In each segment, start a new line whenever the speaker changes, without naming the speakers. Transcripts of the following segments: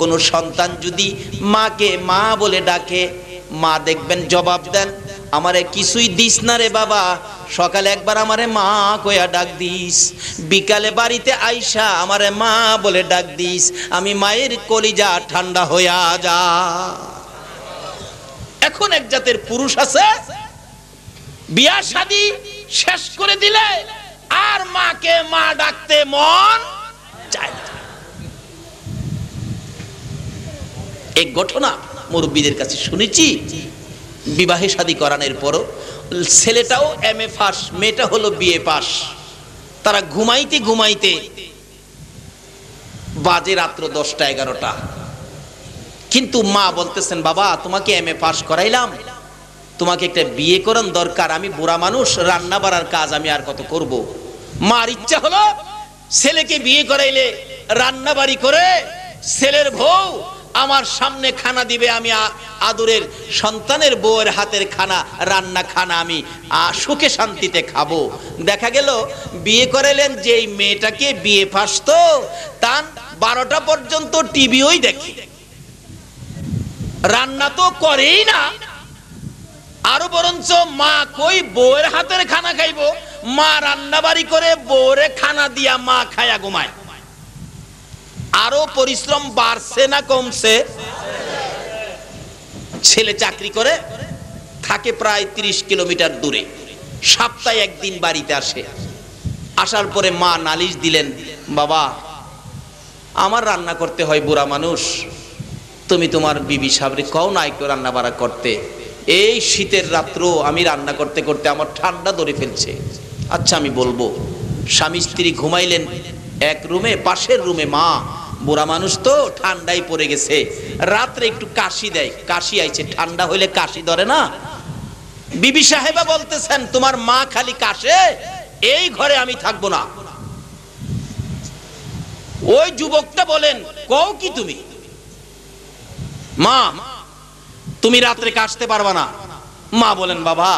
কোনো সন্তান যদি মাকে মা বলে ডাকে, মা দেখবেন জবাব দেন, আমারে কিছুই দিস না রে বাবা, সকালে একবার আমারে মা কইয়া ডাক দিস, বিকালে বাড়িতে আইসা আমারে মা বলে ডাক দিস, আমি মায়ের কলিজা ঠান্ডা হইয়া যা। এখন এক জাতের পুরুষ আছে, বিয়া শাদী শেষ করে দিলে আর মাকে মা ডাকতে মন চায় না। এক ঘটনা মুরব্বীদের কাছে শুনেছি, বিবাহে শাদী করানোর পরও ছেলেটাও এমএ পাস, মেয়েটা হলো বিএ পাস। তারা ঘুমাইতে ঘুমাইতে বাজে রাত্র 10টা 11টা, কিন্তু মা বলতেছেন, বাবা তোমাকে এমএ পাস করাইলাম, তোমাকে একটা বিয়ে করান দরকার, আমি বুড়া মানুষ, রান্না বাড়ার কাজ আমি আর কত করব। মার ইচ্ছা হলো ছেলেকে বিয়ে করাইলে রান্না বাড়ি করে ছেলের বউ আমার সামনে খানা দিবে, আমি আদরের সন্তানের বউয়ের হাতের খানা, রান্না খানা আমি সুখে শান্তিতে খাবো। দেখা গেল বিয়ে করাইলেন যেই মেয়েটাকে, বিয়ে পাস তো, তার 12টা পর্যন্ত টিভিওই দেখে, রান্না তো করেই না। আরো বরঞ্চ মা কই বউয়ের হাতের খানা খাইবো, মা রান্না বাড়ি করে বউরে খানা দিয়া মা খায়া ঘুমায়। আরো পরিশ্রম বাড়ছে না কমছে? ছেলে চাকরি করে, থাকে প্রায় 30 কিলোমিটার দূরে, সপ্তাহে একদিন বাড়িতে আসে। আসার পরে মা নালিশ দিলেন, বাবা আমার রান্না করতে হয়, বুড়া মানুষ, তুমি তোমার বিবি সাহেবরে কও না একটু রান্না বাড়া করতে, এই শীতের রাত্র আমি রান্না করতে করতে আমার ঠান্ডা ধরে ফেলছে। আচ্ছা আমি বলবো। স্বামী স্ত্রী ঘুমাইলেন এক রুমে, পাশের রুমে মা, বুড়া মানুষ তো ঠান্ডায় পড়ে গেছে, রাত্রে একটু কাশি দেয়, কাশি আইছে, ঠান্ডা হইলে কাশি ধরে না। বিবি সাহেবা বলতেছেন, তোমার মা খালি কাশে, এই ঘরে আমি থাকবো না। ওই যুবকটা বলেন, কও কি তুমি? মা তুমি রাত্রে কাশতে পারবা না? মা বলেন, বাবা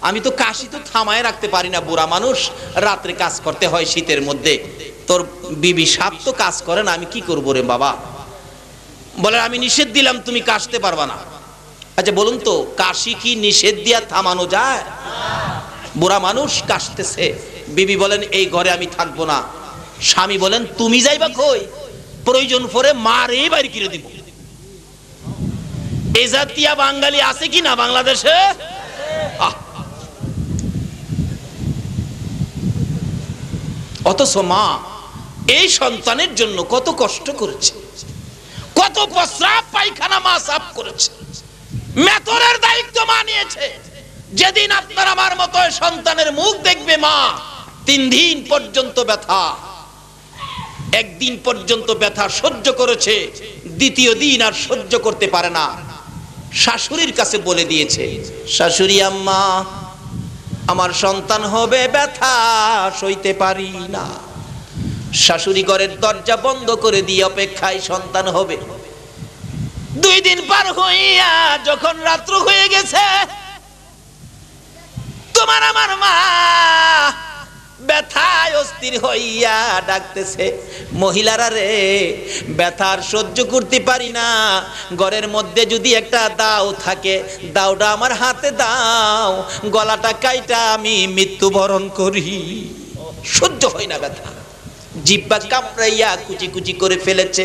আমি তো কাশি তো থামায় রাখতে পারি না, বুড়া মানুষ, রাত্রে কাজ করতে হয় শীতের মধ্যে, তোর বিবি সাপ তো কাজ করে না, আমি কি করবো রে বাবা। বলে, আমি নিষেধ দিলাম তুমি কাশতে পারবা না। আচ্ছা বলুন তো, কাশি কি নিষেধ দিয়া থামানো যায়? বুড়া মানুষ কাশতেছে, বিবি বলেন এই ঘরে আমি থাকবো না। স্বামী বলেন, তুমি যাইবা কই? প্রয়োজন পড়ে মারে বাইরে কিনে দিব। এই জাতীয় বাঙালি আছে কি না বাংলাদেশে? অথচ মা এই সন্তানের জন্য কত কষ্ট করেছে, কত প্রস্রাব পায়খানা মা সাফ করেছে, মেথরের দায়িত্ব মা নিয়েছে। যেদিন আপনার আমার মতো সন্তানের মুখ দেখবে মা, 3 দিন পর্যন্ত ব্যথা, একদিন পর্যন্ত ব্যথা সহ্য করেছে, দ্বিতীয় দিন আর সহ্য করতে পারে না। শাশুড়ির কাছে বলে দিয়েছে, শাশুড়ি আম্মা আমার সন্তান হবে, ব্যথা সইতে পারি না। শাশুড়ি ঘরের দরজা বন্ধ করে দিয়ে অপেক্ষায় সন্তান হবে। 2 দিন পার হইয়া যখন রাত্র হয়ে গেছে, তোমার আমার মা ব্যথায় অস্থির হইয়া ডাকতেছে, মহিলারা রে ব্যথার সহ্য করতে পারি না, ঘরের মধ্যে যদি একটা দাও থাকে, দাওটা আমার হাতে দাও, গলাটা কাইটা আমি মৃত্যুবরণ করি। সহ্য হয় না ব্যথা, জিহ্বা কামড়াইয়া কুচি কুচি করে ফেলেছে।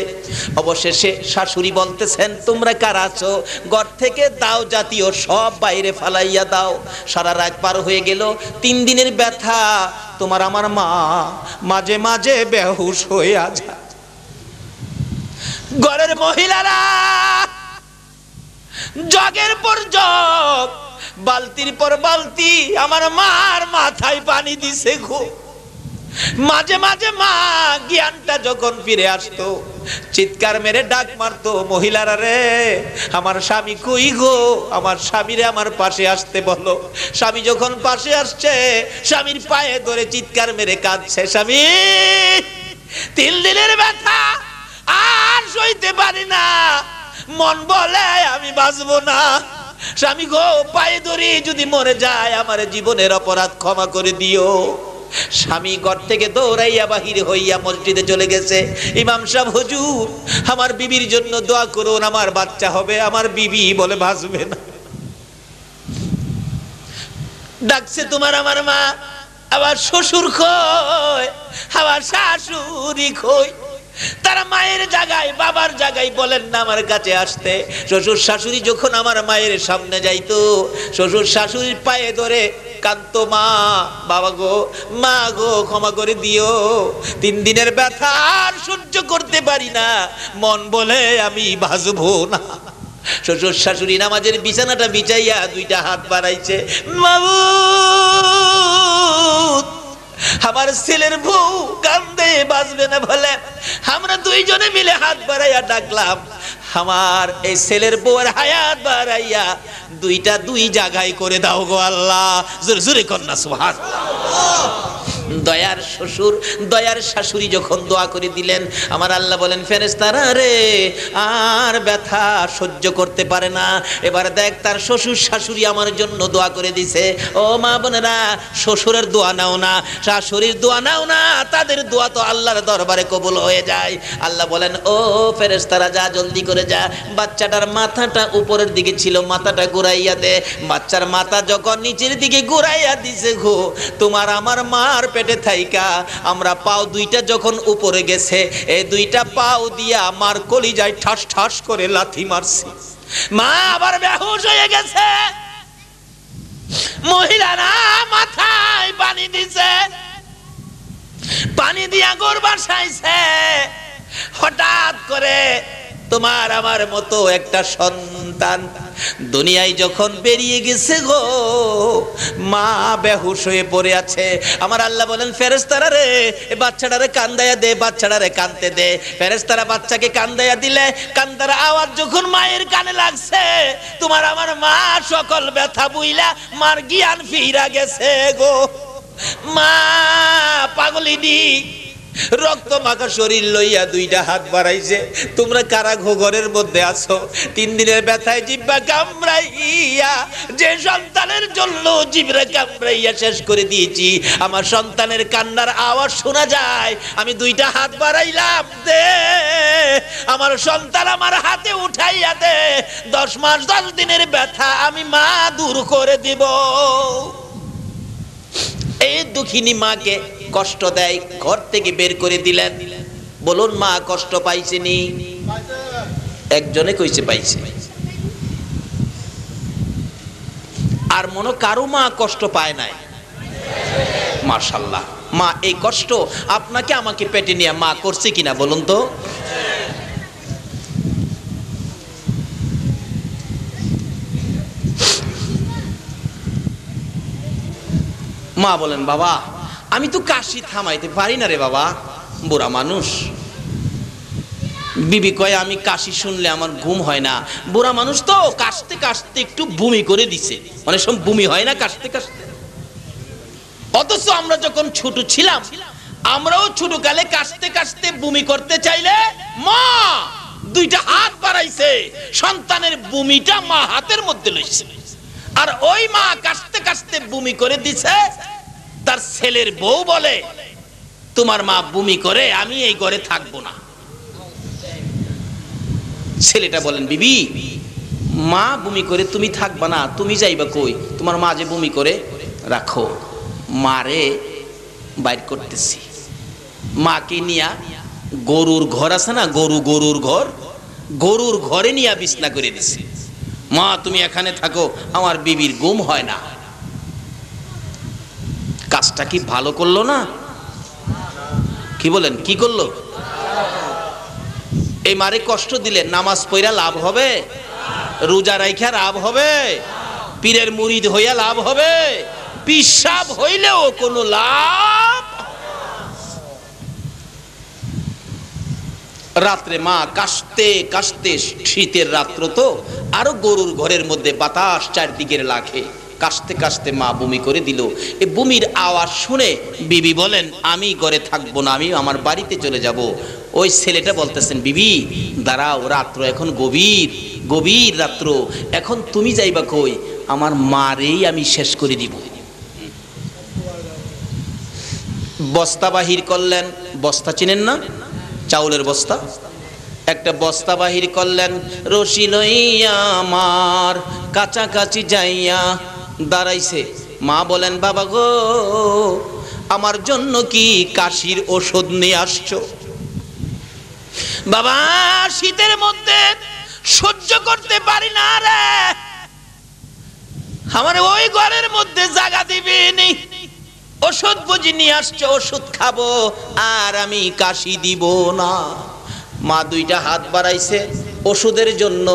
অবশেষে শাশুড়ি বলতেছেন, তোমরা কারা আছো? ঘর থেকে দাও জাতীয় সব বাইরে ফালাইয়া দাও। সারা রাত পার হয়ে গেল, 3 দিনের ব্যথা, তোমার আমার মা মাঝে মাঝে বেহুশ হয়ে যায়। ঘরের মহিলারা জগের পর জগ, বালতির পর বালতি আমার মার মাথায় পানি দিছে গো। মাঝে মাঝে মা জ্ঞানটা যখন ফিরে আসতো, চিৎকার মেরে ডাক মারতো, মহিলারা রে আমার স্বামী কই গো, আমার স্বামীরে আমার পাশে আসতে বলো। স্বামী যখন পাশে আসছে, স্বামীর পায়ে ধরে চিৎকার মেরে কাঁদছে, স্বামী 3 দিনের ব্যথা আর সইতে পারি না, মন বলে আমি বাঁচবো না। স্বামী গো পায়ে ধরি যদি মরে যায়, আমার জীবনের অপরাধ ক্ষমা করে দিও। স্বামী ঘর থেকে দৌড়াইয়া বাহির হইয়া মসজিদে চলে গেছে। ইমাম সাহেব, হুজুর আমার বিবির জন্য দোয়া করুন, আমার বাচ্চা হবে। আমার বিবি বলে ভাসবে না। ডাকছে তোমার আমার মা, আবার শ্বশুর কই, আবার শাশুড়ি কই। তারা মায়ের জায়গায় বাবার জায়গায় বলেন না আমার কাছে আসতে। শ্বশুর শাশুড়ি যখন আমার মায়ের সামনে যাইতো, শ্বশুর শাশুড়ির পায়ে ধরে কান্ত, মা বাবা গো, মা গো ক্ষমা করে দিও, 3 দিনের ব্যথা আর সহ্য করতে পারি না, মন বলে আমি ভাসবো না। শ্বশুর শাশুড়ি নামাজের বিছানাটা বিছাইয়া 2টা হাত বাড়াইছে, মাবুদ আমার ছেলের বউ কান্দে, বাঁচবে না বলে আমরা 2 জনে মিলে হাত বাড়াইয়া ডাকলাম, আমার এই ছেলের বউয়ের হায়াত বাড়াইয়া 2টা 2 জায়গায় করে দাও গো আল্লাহ। জোরে জোরে কন্যা সুবহানাল্লাহ। দয়ার শ্বশুর দয়ার শাশুড়ি যখন দোয়া করে দিলেন, আমার আল্লাহ বলেন, ফেরেশতারা রে আর ব্যথা সহ্য করতে পারে না। এবার দেখ তার শ্বশুর শাশুড়ি আমার জন্য দোয়া করে দিছে। ও মা বোনেরা, শ্বশুরের দোয়া নাও না, শাশুড়ির দোয়া নাও না, তাদের দোয়া তো আল্লাহর দরবারে কবুল হয়ে যায়। আল্লাহ বলেন, ও ফেরেশতারা যা জলদি করে যা, বাচ্চাটার মাথাটা উপরের দিকে ছিল, মাথাটা ঘুরাইয়া দে। বাচ্চার মাথা যখন নিচের দিকে ঘুরাইয়া দিছে গো, তোমার আমার মার পেটে থাইকা আমরা পাও 2টা যখন উপরে গেছে, এই 2টা পাও দিয়া আমার কলিজায় ঠাস ঠাস করে লাথি মারছি। মা আবার বেহুশ হয়ে গেছে। মহিলারা মাথায় পানি দিছে, পানি দিয়া গোর বাসাইছে। হঠাৎ করে তোমার আমার মতো একটা সন্তান দুনিয়ায় যখন বেরিয়ে গেছে গো, মা বেহুশ হয়ে পড়ে আছে। আমার আল্লাহ বলেন, ফেরেশতারা রে এই বাচ্চাটারে কান্দাইয়া দে, বাচ্চাটারে কানতে দে। ফেরেশতারা বাচ্চাকে কান্দাইয়া দিলে, কান্দার আওয়াজ যখন মায়ের কানে লাগছে, তোমার আমার মা সকল ব্যথা বুইলা মার জ্ঞান ফিরা গেছে গো। মা পাগলিনী রক্ত মাখা শরীর লইয়া 2টা হাত বাড়াইছে। তোমরা কারা ঘরের মধ্যে আছো? 3 দিনের ব্যথায় জিহ্বা কামড়াইয়া যে সন্তানের জন্য জিহ্বা কামড়াইয়া শেষ করে দিয়েছি, আমার সন্তানের কান্নার আওয়াজ শোনা যায়। আমি 2টা হাত বাড়াইলাম, দে আমার সন্তান আমার হাতে উঠাইয়া দে। 10 মাস 10 দিনের ব্যথা আমি মা দূর করে দিব। এই দুঃখিনী মাকে কষ্ট দেয়, ঘর থেকে বের করে দিলেন। বলুন মা কষ্ট পাইছেনি? একজনে কইছে পাইছে। আর মনে কারো মা কষ্ট পায় নাই? মাশাআল্লাহ। মা এই কষ্ট আপনাকে আমাকে পেটে নিয়ে মা করছে কিনা বলুন তো? মা বলেন, বাবা আমি তো কাশি থামাইতে পারি না রে বাবা, বুড়া মানুষ। বিবি কয়, আমি কাশি শুনলে আমার ঘুম হয় না। বুড়া মানুষ তো কাশতে কাশতে একটু বমি করে দিছে, অনেক সময় বমি হয় না কাশতে কাশতে। অথচ আমরা যখন ছোট ছিলাম, আমরাও ছোট কালে কাশতে কাশতে বমি করতে চাইলে মা 2টা হাত বাড়াইছে, সন্তানের বমিটা মা হাতের মধ্যে লইছে। আর ওই মা কাশতে কাশতে বমি করে দিছে। তার ছেলের বউ বলে, তোমার মা বমি করে, আমি এই ঘরে থাকবো না। ছেলেটা বলেন, বিবি মা বমি করে তুমি থাকবা না, তুমি যাইবা কই? তোমার মা যে বমি করে, রাখো। মারে বাইর করতেছি। মাকে নিয়া গরুর ঘর আছে না, গরুর ঘর, গরুর ঘরে নিয়ে বিছনা করে দিছি। মা তুমি এখানে থাকো, আমার বিবির ঘুম হয় না। কাজটা কি ভালো করলো না? কি বলেন, কি করলো? এই মারে কষ্ট দিলে নামাজ পড়া লাভ হবে? রোজা রাইখা লাভ হবে? পীরের মুরিদ হইয়া লাভ হবে? পিসাব হইলেও কোনো লাভ। রাত্রে মা কাশতে কাশতে, শীতের রাত্র তো, আরো গরুর ঘরের মধ্যে বাতাস চারদিকের লাখে, কাশতে কাশতে মা বমি করে দিল। এই বমির আওয়াজ শুনে বিবি বলেন, আমি ঘরে থাকবো না, আমি আমার বাড়িতে চলে যাব। ওই ছেলেটা বলতেছেন, বিবি দাঁড়াও, রাত্র এখন গভীর, গভীর রাত্র, এখন তুমি যাইবা কই? আমার মারেই আমি শেষ করে দিব। বস্তা বাহির করলেন, বস্তা চিনেন না, চাউলের বস্তা, একটা বস্তা বাহির করলেন, রশি লইয়া আমার কাছাকাছি যাইয়া দাঁড়াইছে। মা বলেন, বাবা গো, আমার জন্য কি কাশির ওষুধ নিয়ে আসছো? বাবা, শীতের মধ্যে সহ্য করতে পারি না রে, আমার ওই ঘরের মধ্যে জায়গা দিবেনি, ওষুধ বুঝি নিয়ে আসছো, ওষুধ খাবো, আর আমি কাশি দিব না। মা দুইটা হাত বাড়াইছে ওষুধের জন্য,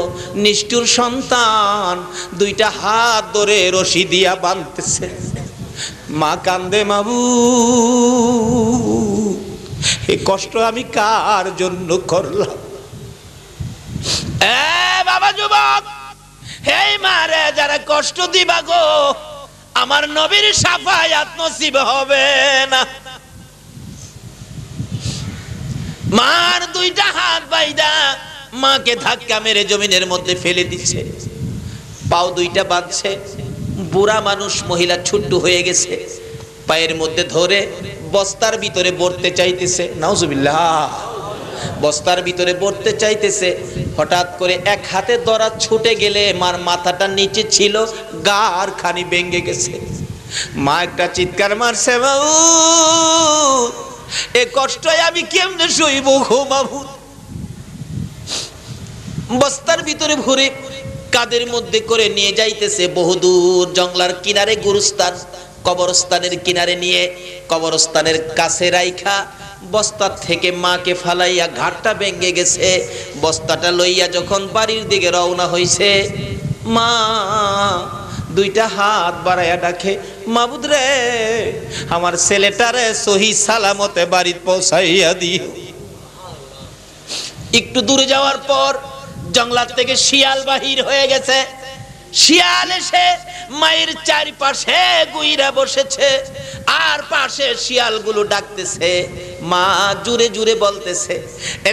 নিষ্ঠুর সন্তান দুইটা হাত ধরে রশি দিয়া বাঁধতেছে। মা কান্দে, মাবু এই কষ্ট আমি কার জন্য করলাম? বাবা যুবক, হে মারে, যারা কষ্ট দিবা গো, আমার নবীর শাফায়াত নসিব হবে না। মার দুইটা হাত বাইদা মাকে ধাক্কা মেরে জমিনের মধ্যে ফেলে দিচ্ছে, পাও দুইটা বাঁধছে। বুড়া মানুষ, মহিলা ছুট্টু হয়ে গেছে, পায়ের মধ্যে ধরে বস্তার ভিতরে ভরতে চাইতেছে। নাউজুবিল্লাহ, বস্তার ভিতরে ভরতে চাইতেছে। হঠাৎ করে এক হাতে ধরা ছুটে গেলে মার মাথাটা নিচে ছিল, গার খানি ভেঙে গেছে। মা একটা চিৎকার মারছে, বাবু এ কষ্টে আমি কেমনে সইব গো বাবু। বস্তার ভিতরে ভরে কাদের মধ্যে করে নিয়ে যাইতেছে বহুদূর, জঙ্গলার কিনারে গুরুস্থান, কবরস্থানের কিনারে নিয়ে কবরস্থানের কাছে রাইখা বস্তা থেকে মাকে ফালাইয়া, ঘাটটা ভেঙে গেছে। বস্তাটা লইয়া যখন বাড়ির দিকে রওনা হইছে, মা দুইটা হাত বাড়াইয়া ডাকে, মাবুদ রে, আমার ছেলেটারে সহি সালামতে বাড়ি পৌঁছাইয়া দিও। একটু দূরে যাওয়ার পর জঙ্গলার থেকে শিয়াল বাহির হয়ে গেছে। শিয়াল এসে মায়ের চারিপাশে গুইরা বসেছে, আর পাশে শিয়ালগুলো ডাকতেছে, মা জুড়ে জুড়ে বলতেছে,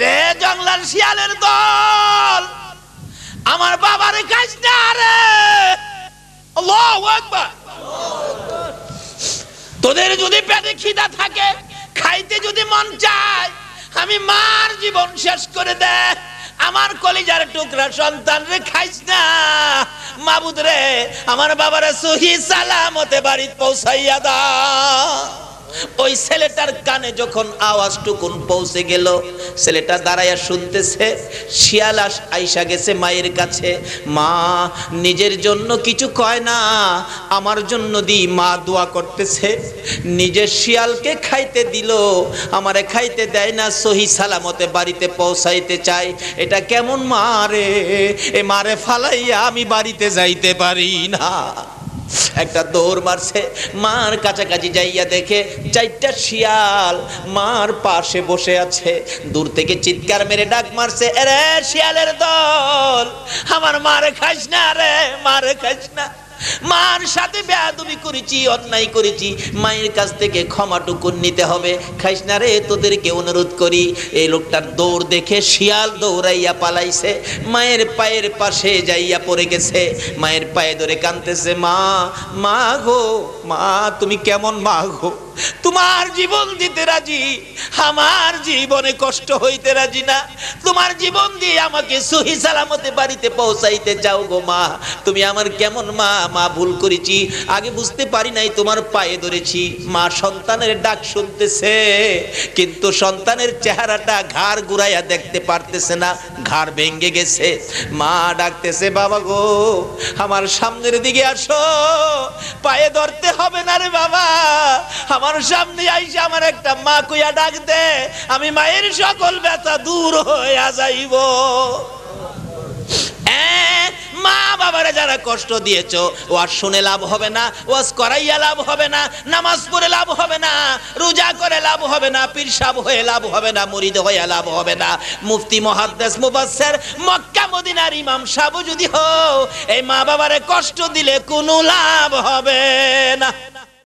রে জঙ্গলার শিয়ালের দল, আমার বাবারে খাইস না রে। আল্লাহু আকবার। তোদের যদি পেটে খিদা থাকে, খাইতে যদি মন চায়, আমি মার জীবন শেষ করে দে, আমার কলিজার টুকরা সন্তান রে খাইস না। মাবুদ রে, আমার বাবারে সহি সালামতে বাড়ি পৌঁছাইয়া দাও। ওই ছেলেটার কানে যখন আওয়াজটুকুন পৌঁছে গেল, ছেলেটা দাঁড়াইয়া শুনতেছে, শিয়াল আইসা গেছে মায়ের কাছে। মা নিজের জন্য কিছু কয় না, আমার জন্য দি মা দোয়া করতেছে। নিজের শিয়ালকে খাইতে দিল, আমারে খাইতে দেয় না, সহি সালামতে বাড়িতে পৌঁছাইতে চাই। এটা কেমন মা রে? এ মারে ফালাইয়া আমি বাড়িতে যাইতে পারি না। একটা দৌড় মারছে, মার কাছাকাছি যাইয়া দেখে চারটা শিয়াল মার পাশে বসে আছে। দূর থেকে চিৎকার মেরে ডাক মারছে, আরে শিয়ালের দল, আমার মারে খাইস না রে, মারে খাইস না। মার সাথে বেয়াদবি করেছি, অন্যায় করেছি, মায়ের কাছ থেকে ক্ষমাটুকু নিতে হবে, খাইস না রে, তোদেরকে অনুরোধ করি। এই লোকটার দৌড় দেখে শিয়াল দৌড়াইয়া পালাইছে, মায়ের পায়ের পাশে যাইয়া পড়ে গেছে, মায়ের পায়ে ধরে কাঁদতেছে, মা, মা গো, মা তুমি কেমন মা গো? তোমার জীবন দিতে রাজি, আমার জীবনে কষ্ট হইতে রাজি না। তোমার জীবন দিয়ে আমাকে সহি সালামতে বাড়িতে পৌঁছাইতে চাও গো মা, তুমি আমার কেমন মা? মা ভুল করেছি, আগে বুঝতে পারি নাই, তোমার পায়ে ধরেছি। মা সন্তানের ডাক শুনতেছে, কিন্তু সন্তানের চেহারাটা ঘাড় ঘুরাইয়া দেখতে পারতেছে না, ঘাড় ভেঙে গেছে। মা ডাকতেছে, বাবা গো, আমার সামনের দিকে আসো, পায়ে ধরতে হবে না রে বাবা, আমার সামনে আইসা আমার একটা মা কইয়া ডাক দে, আমি মায়ের সকল ব্যথা দূর হইয়া যাইব। মা বাবারে যারা কষ্ট দিয়েছো, ওয়াজ শুনে লাভ হবে না, ওয়াজ করাইয়া লাভ হবে না, নামাজ পড়ে লাভ হবে না, রোজা করে লাভ হবে না, পীর সাহেব হয়ে লাভ হবে না, মুরিদ হয়ে লাভ হবে না, মুফতি মুহাদ্দিস মুফাসসির মক্কা মদিনার ইমাম সাহেব যদি হও, এই মা বাবারে কষ্ট দিলে কোনো লাভ হবে না।